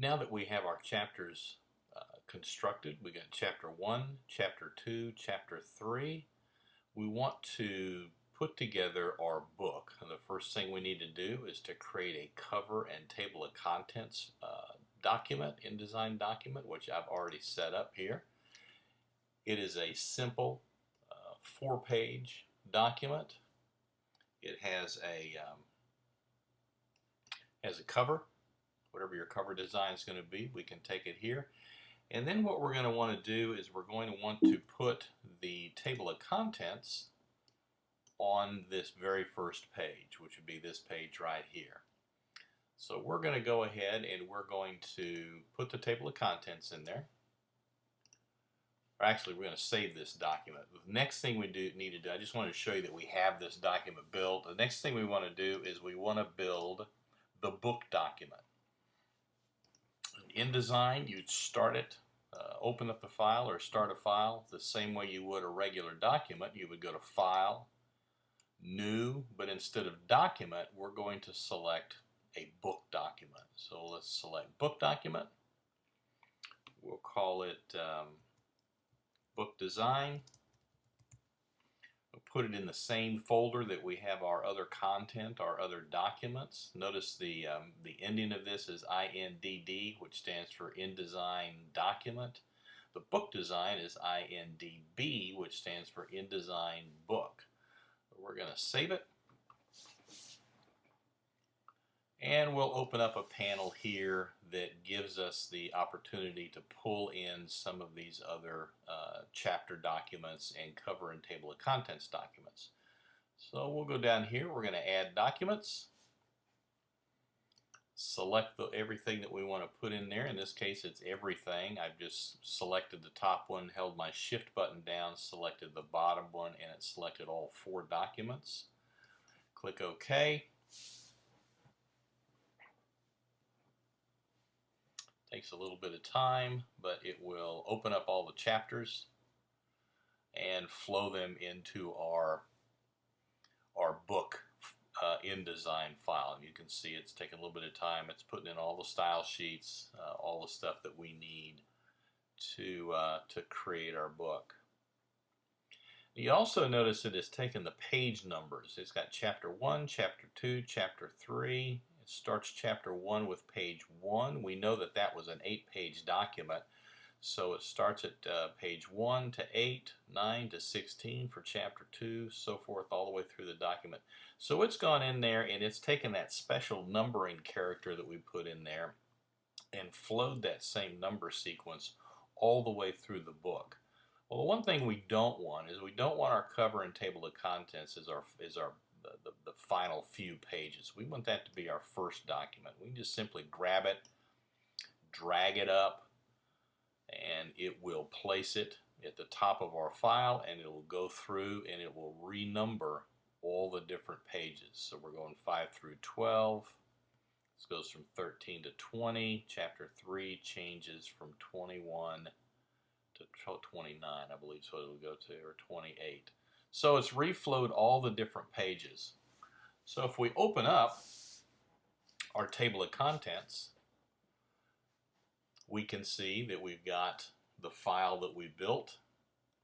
Now that we have our chapters constructed, we got chapter 1, chapter 2, chapter 3, we want to put together our book. And the first thing we need to do is to create a cover and table of contents document, InDesign document, which I've already set up here. It is a simple 4-page document. It has a cover. Whatever your cover design is going to be, we can take it here. And then what we're going to want to do is we're going to want to put the table of contents on this very first page, which would be this page right here. So we're going to go ahead and we're going to put the table of contents in there. Or actually, we're going to save this document. The next thing we need to do, I just want to show you that we have this document built. The next thing we want to do is we want to build the book document. In InDesign, you'd start it, open up the file or start a file the same way you would a regular document. You would go to File, New, but instead of Document, we're going to select a book document. So let's select Book Document. We'll call it Book Design. We'll put it in the same folder that we have our other content, our other documents. Notice the ending of this is INDD, which stands for InDesign Document. The book design is INDB, which stands for InDesign Book. We're going to save it. And we'll open up a panel here that gives us the opportunity to pull in some of these other chapter documents and cover and table of contents documents. So we'll go down here, we're going to add documents, select everything that we want to put in there. In this case it's everything. I've just selected the top one, held my shift button down, selected the bottom one, and it selected all 4 documents. Click OK. Takes a little bit of time, but it will open up all the chapters and flow them into our book InDesign file. And you can see it's taking a little bit of time. It's putting in all the style sheets, all the stuff that we need to create our book. You also notice that it's taken the page numbers. It's got chapter 1, chapter 2, chapter 3. It starts chapter 1 with page 1. We know that that was an 8-page document. So it starts at page 1 to 8, 9 to 16 for chapter 2, so forth, all the way through the document. So it's gone in there and it's taken that special numbering character that we put in there and flowed that same number sequence all the way through the book. Well, the one thing we don't want is we don't want our cover and table of contents as the final few pages. We want that to be our first document. We can just simply grab it, drag it up, and it will place it at the top of our file, and it will go through and it will renumber all the different pages. So we're going 5 through 12. This goes from 13 to 20. Chapter 3 changes from 21 to 29, I believe is what it'll go to, or 28. So it's reflowed all the different pages. So if we open up our table of contents, we can see that we've got the file that we built,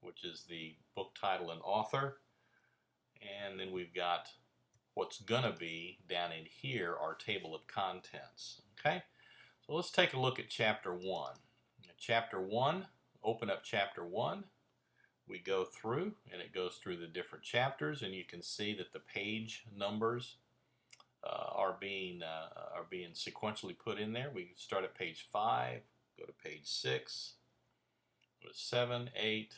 which is the book title and author, and then we've got what's gonna be down in here, our table of contents. Okay, so let's take a look at chapter 1. Chapter 1, open up chapter 1. We go through and it goes through the different chapters, and you can see that the page numbers are being sequentially put in there. We start at page 5, go to page 6, go to 7, 8,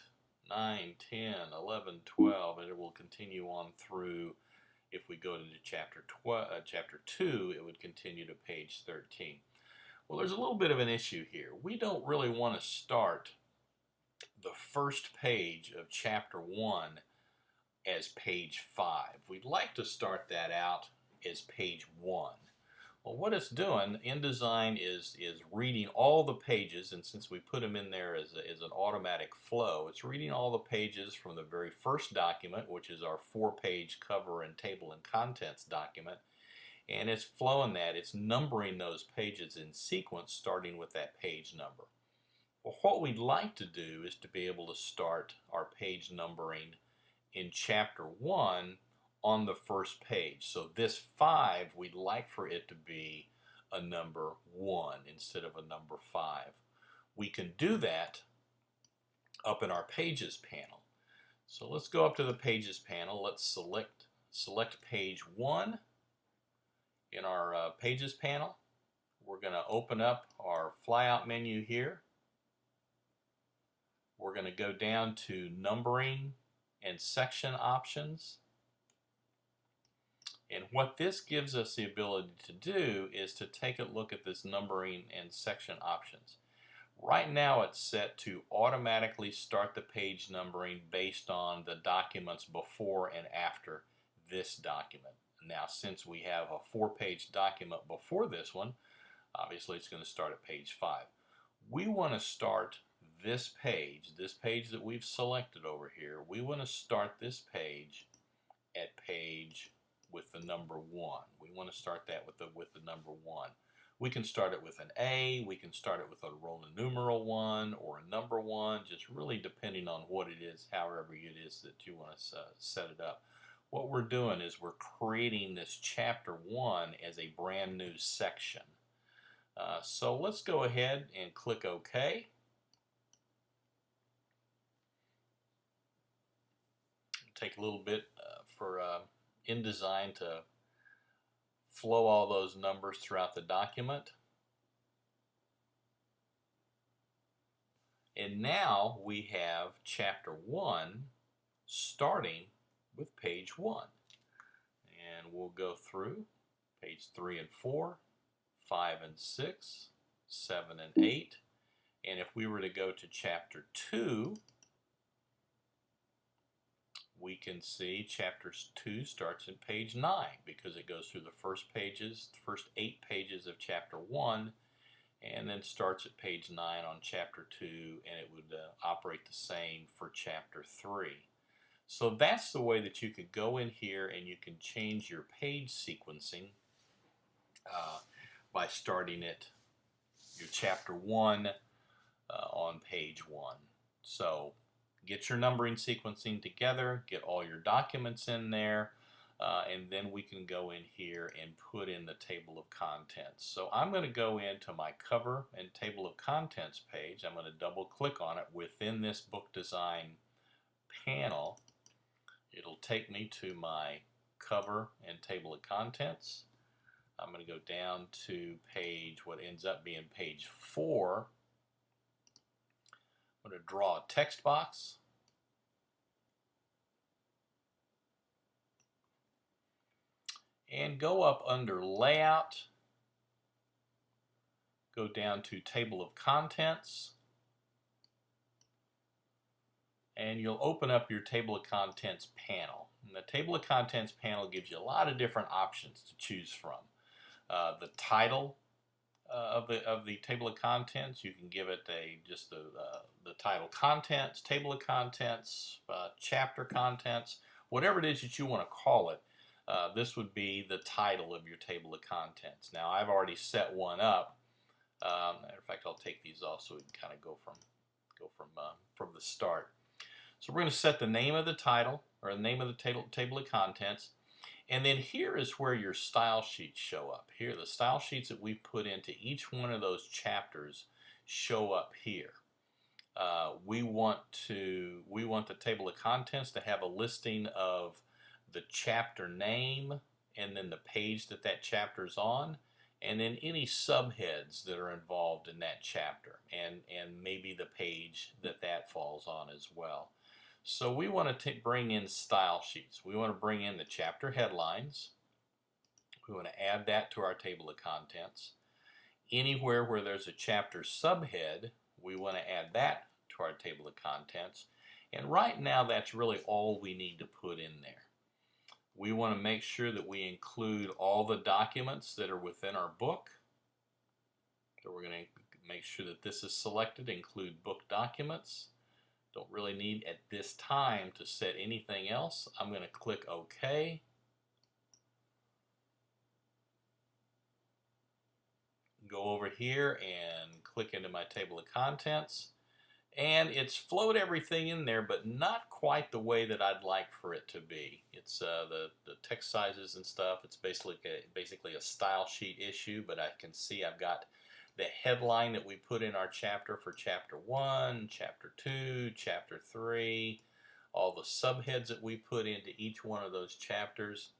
9, 10, 11, 12, and it will continue on through. If we go into chapter 2, it would continue to page 13. Well, there's a little bit of an issue here. We don't really want to start the first page of chapter 1 as page 5. We'd like to start that out as page 1. Well, what it's doing, InDesign is reading all the pages, and since we put them in there as an automatic flow, it's reading all the pages from the very first document, which is our 4-page cover and table and contents document, and it's flowing that. It's numbering those pages in sequence, starting with that page number. Well, what we'd like to do is to be able to start our page numbering in chapter 1 on the first page. So this 5, we'd like for it to be a number 1 instead of a number 5. We can do that up in our Pages panel. So let's go up to the Pages panel. Let's select page 1 in our Pages panel. We're going to open up our flyout menu here. We're going to go down to Numbering and Section Options. And what this gives us the ability to do is to take a look at this numbering and section options. Right now it's set to automatically start the page numbering based on the documents before and after this document. Now, since we have a 4-page document before this one, obviously it's going to start at page 5. We want to start this page that we've selected over here, we want to start this page at page with the number 1. We want to start that with the number 1. We can start it with an A, we can start it with a Roman numeral 1 or a number 1, just really depending on what it is, however it is that you want to set it up. What we're doing is we're creating this chapter 1 as a brand new section. So let's go ahead and click OK. Take a little bit for InDesign to flow all those numbers throughout the document. And now we have chapter 1 starting with page 1. And we'll go through page 3 and 4, 5 and 6, 7 and 8. And if we were to go to chapter 2, we can see chapter 2 starts in page 9 because it goes through the first 8 pages of chapter 1 and then starts at page 9 on chapter 2, and it would operate the same for chapter 3. So that's the way that you could go in here and you can change your page sequencing by starting your chapter 1 on page 1. So get your numbering sequencing together, get all your documents in there, and then we can go in here and put in the table of contents. So I'm going to go into my cover and table of contents page. I'm going to double click on it within this book design panel. It'll take me to my cover and table of contents. I'm going to go down to what ends up being page 4. I'm going to draw a text box. And go up under Layout, go down to Table of Contents, and you'll open up your Table of Contents panel. And the Table of Contents panel gives you a lot of different options to choose from. The title of the Table of Contents, you can give it just the title Contents, Table of Contents, Chapter Contents, whatever it is that you want to call it. This would be the title of your table of contents. Now I've already set one up. Matter of fact, I'll take these off so we can kind of go from the start. So we're going to set the name of the title or the name of the table of contents, and then here is where your style sheets show up. Here, the style sheets that we put into each one of those chapters show up here. We want the table of contents to have a listing of the chapter name and then the page that chapter is on, and then any subheads that are involved in that chapter, and maybe the page that falls on as well. So we want to bring in style sheets. We want to bring in the chapter headlines. We want to add that to our table of contents. Anywhere where there's a chapter subhead, we want to add that to our table of contents. And right now that's really all we need to put in there. We want to make sure that we include all the documents that are within our book. So we're going to make sure that this is selected, include book documents. Don't really need at this time to set anything else. I'm going to click OK. go over here and click into my table of contents, and it's flowed everything in there, but not quite the way that I'd like for it to be. It's the text sizes and stuff. It's basically a style sheet issue, but I can see I've got the headline that we put in our chapter for Chapter 1, Chapter 2, Chapter 3, all the subheads that we put into each one of those chapters,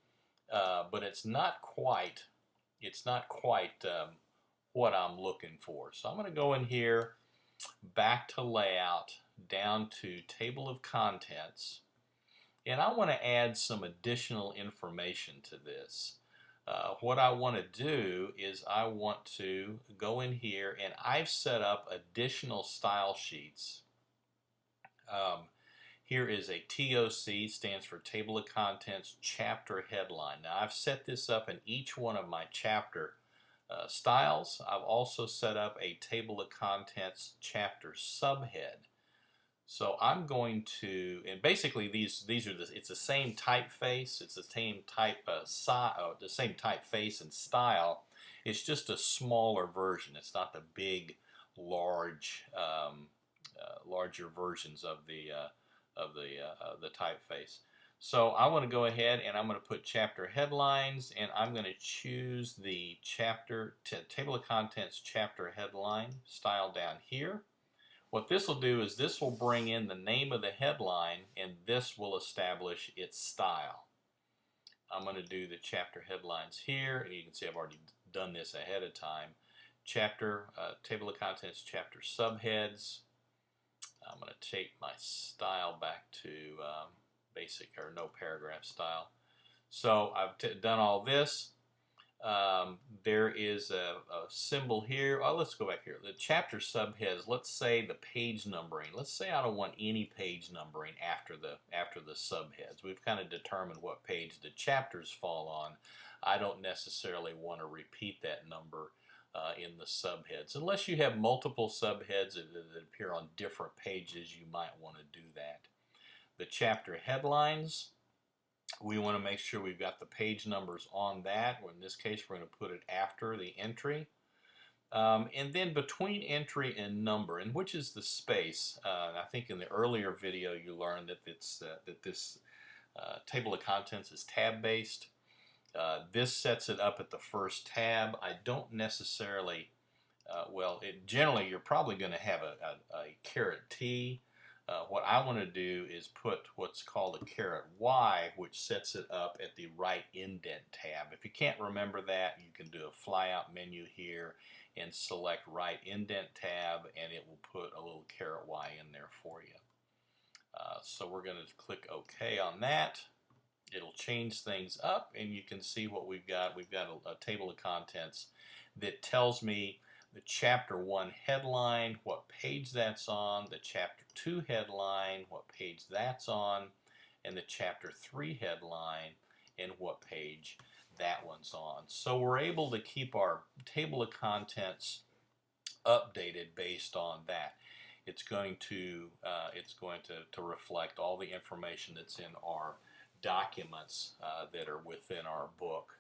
but it's not quite what I'm looking for. So I'm going to go in here, back to layout, down to table of contents, and I want to add some additional information to this. What I want to do is I want to go in here, and I've set up additional style sheets. Here is a TOC, stands for Table of Contents Chapter Headline. Now I've set this up in each one of my chapter styles. I've also set up a Table of Contents Chapter Subhead. So I'm going to, and basically these are it's the same typeface, it's the same typeface and style. It's just a smaller version. It's not the big, larger versions of the typeface. So I want to go ahead and I'm going to put chapter headlines, and I'm going to choose the table of contents chapter headline style down here. What this will do is this will bring in the name of the headline, and this will establish its style. I'm going to do the chapter headlines here, and you can see I've already done this ahead of time. Table of contents chapter subheads. I'm going to take my style back to basic or no paragraph style. So I've done all this. There is a symbol here. Oh, let's go back here. The chapter subheads. Let's say the page numbering. Let's say I don't want any page numbering after the subheads. We've kind of determined what page the chapters fall on. I don't necessarily want to repeat that number in the subheads. Unless you have multiple subheads that appear on different pages, you might want to do that. The chapter headlines, we want to make sure we've got the page numbers on that. In this case, we're going to put it after the entry. And then between entry and number, and which is the space. I think in the earlier video you learned that this table of contents is tab-based. This sets it up at the first tab. I don't necessarily, generally you're probably going to have a caret T. What I want to do is put what's called a caret Y, which sets it up at the right indent tab. If you can't remember that, you can do a fly-out menu here and select right indent tab, and it will put a little caret Y in there for you. So we're going to click OK on that. It'll change things up, and you can see what we've got. We've got a table of contents that tells me the Chapter 1 headline, what page that's on, the Chapter 2 headline, what page that's on, and the Chapter 3 headline, and what page that one's on. So we're able to keep our table of contents updated based on that. It's going to reflect all the information that's in our documents that are within our book.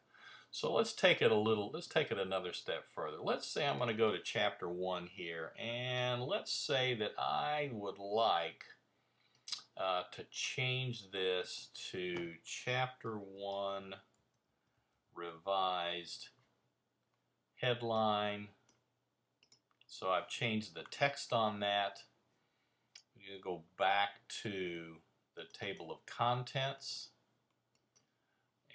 So let's take it another step further. Let's say I'm going to go to Chapter 1 here, and let's say that I would like to change this to Chapter 1 revised headline. So I've changed the text on that. We're going to go back to the table of contents,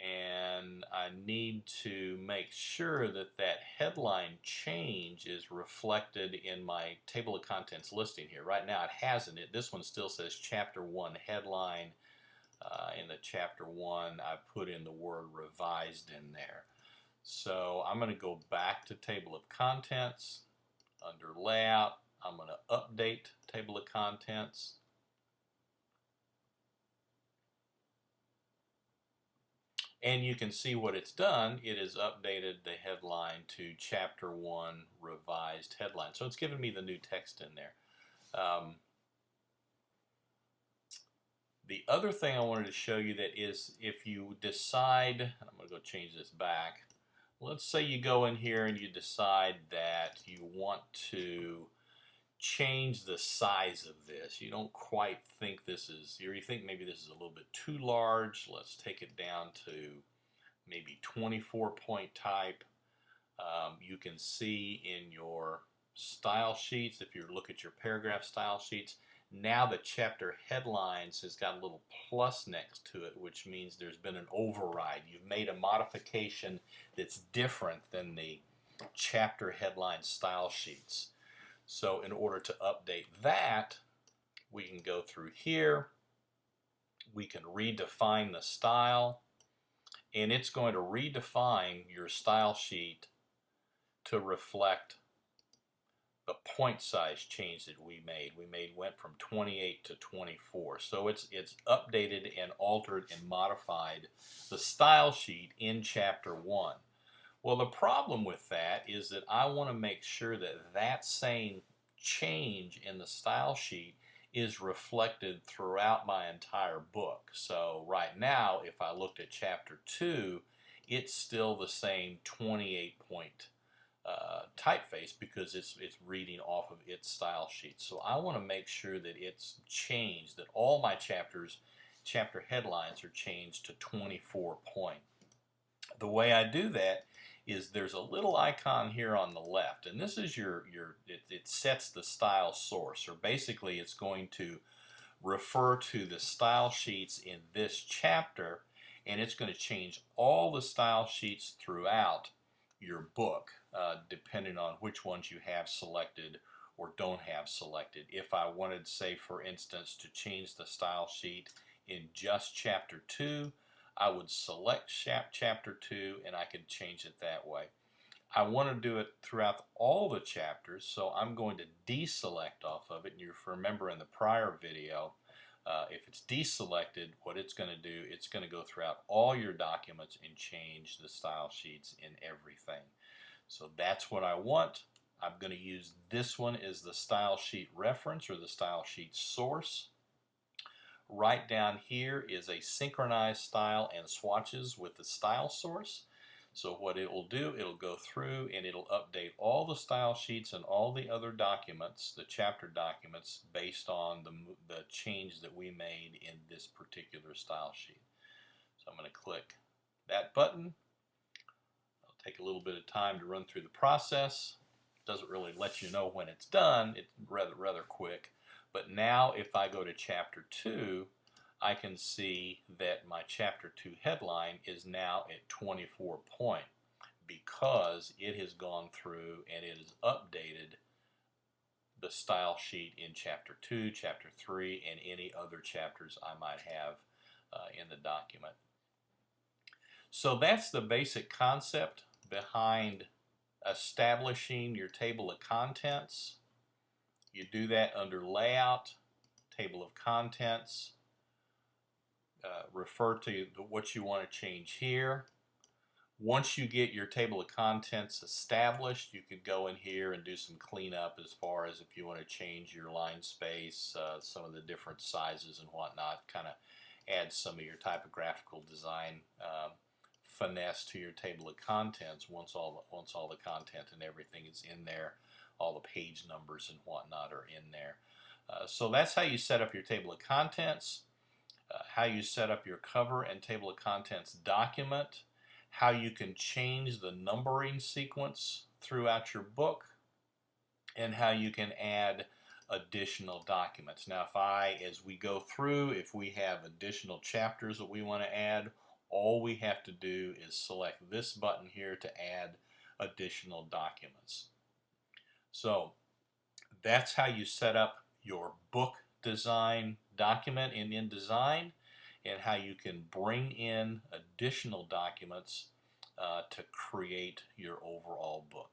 and I need to make sure that that headline change is reflected in my table of contents listing here. Right now it hasn't. This one still says Chapter 1 headline. In the Chapter 1 I put in the word revised in there. So I'm going to go back to table of contents. Under layout, I'm going to update table of contents. And you can see what it's done. It has updated the headline to Chapter 1 revised headline. So it's given me the new text in there. The other thing I wanted to show you that is if you decide, and I'm going to go change this back, Let's say you go in here and you decide that you want to change the size of this. You don't quite think this is, or you think maybe this is a little bit too large. Let's take it down to maybe 24 point type. You can see in your style sheets, if you look at your paragraph style sheets, now the chapter headlines has got a little plus next to it, which means there's been an override. You've made a modification that's different than the chapter headline style sheets. So in order to update that, we can go through here. We can redefine the style, and it's going to redefine your style sheet to reflect the point size change that we made. Went from 28 to 24. So it's updated and altered and modified the style sheet in chapter 1. Well, the problem with that is that I want to make sure that that same change in the style sheet is reflected throughout my entire book. So right now, if I looked at chapter 2, it's still the same 28 point typeface because it's reading off of its style sheet. So I want to make sure that it's changed, that all my chapter headlines are changed to 24 point. The way I do that is there's a little icon here on the left, and this is it sets the style source, or basically it's going to refer to the style sheets in this chapter, and it's going to change all the style sheets throughout your book, depending on which ones you have selected or don't have selected. If I wanted, say for instance, to change the style sheet in just chapter 2, I would select chapter 2 and I could change it that way. I want to do it throughout all the chapters, so I'm going to deselect off of it. And you remember in the prior video, if it's deselected, what it's going to do, it's going to go throughout all your documents and change the style sheets in everything. So that's what I want. I'm going to use this one as the style sheet reference or the style sheet source. Right down here is a synchronized style and swatches with the style source. So what it will do, it'll go through and it'll update all the style sheets and all the other documents, the chapter documents, based on the change that we made in this particular style sheet. So I'm going to click that button. It'll take a little bit of time to run through the process. It doesn't really let you know when it's done. It's rather quick. But now if I go to chapter 2, I can see that my chapter 2 headline is now at 24 point because it has gone through and it has updated the style sheet in chapter 2, chapter 3, and any other chapters I might have in the document. So that's the basic concept behind establishing your table of contents. You do that under Layout, Table of Contents. Refer to what you want to change here. Once you get your table of contents established, you could go in here and do some cleanup as far as if you want to change your line space, some of the different sizes and whatnot, kind of add some of your typographical design finesse to your table of contents once all the content and everything is in there. All the page numbers and whatnot are in there. So that's how you set up your table of contents, how you set up your cover and table of contents document, how you can change the numbering sequence throughout your book, and how you can add additional documents. Now as we go through, if we have additional chapters that we want to add, all we have to do is select this button here to add additional documents. So that's how you set up your book design document in InDesign, and how you can bring in additional documents to create your overall book.